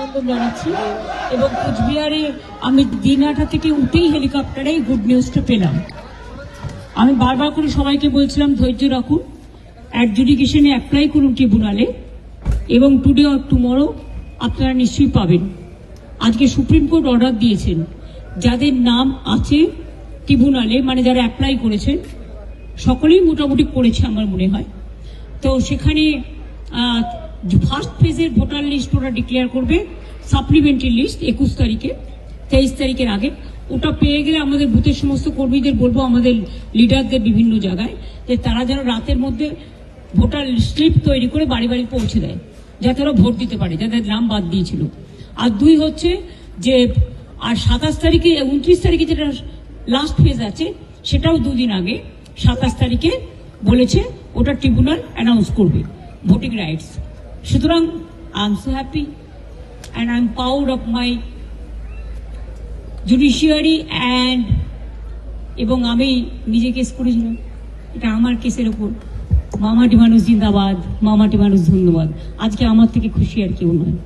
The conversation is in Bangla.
অভিনন্দন জানাচ্ছি। এবং কুচবিহারে আমি দিনহাটা থেকে উঠেই হেলিকপ্টারে গুড নিউজটা পেলাম। আমি বারবার করে সবাইকে বলছিলাম ধৈর্য রাখুন, অ্যাডজুডিকেশনে অ্যাপ্লাই করুন ট্রিব্যুনালে, এবং টুডে অর টুমরো আপনারা নিশ্চয়ই পাবেন। আজকে সুপ্রিম কোর্ট অর্ডার দিয়েছেন যাদের নাম আছে ট্রিব্যুনালে, মানে যারা অ্যাপ্লাই করেছেন সকলেই মোটামুটি করেছে আমার মনে হয়। তো সেখানে ফার্স্ট ফেজের ভোটার লিস্ট ওরা ডিক্লেয়ার করবে, সাপ্লিমেন্টারি লিস্ট 21 তারিখে, 23 তারিখের আগে। ওটা পেয়ে গেলে আমাদের বুথের সমস্ত কর্মীদের বলবো, আমাদের লিডারদের বিভিন্ন জায়গায়, যে তারা যেন রাতের মধ্যে ভোটার স্লিপ তৈরি করে বাড়ি বাড়ি পৌঁছে দেয়, যাতে ওরা ভোট দিতে পারে যাদের নাম বাদ দিয়েছিল। আর দুই হচ্ছে যে আর 27 তারিখে 29 তারিখে যেটা লাস্ট ফেজ আছে, সেটাও দুদিন আগে 27 তারিখে বলেছে ওটা ট্রিব্যুনাল অ্যানাউন্স করবে ভোটিং রাইটস। সুতরাং I am so happy and I am proud of my judiciary and, এবং আমি নিজে কেস করেছিলাম, এটা আমার কেসের ওপর। মামাটি মানুষ জিন্দাবাদ, মামাটি মানুষ ধন্যবাদ। আজকে আমার থেকে খুশি আর কেউ নয়।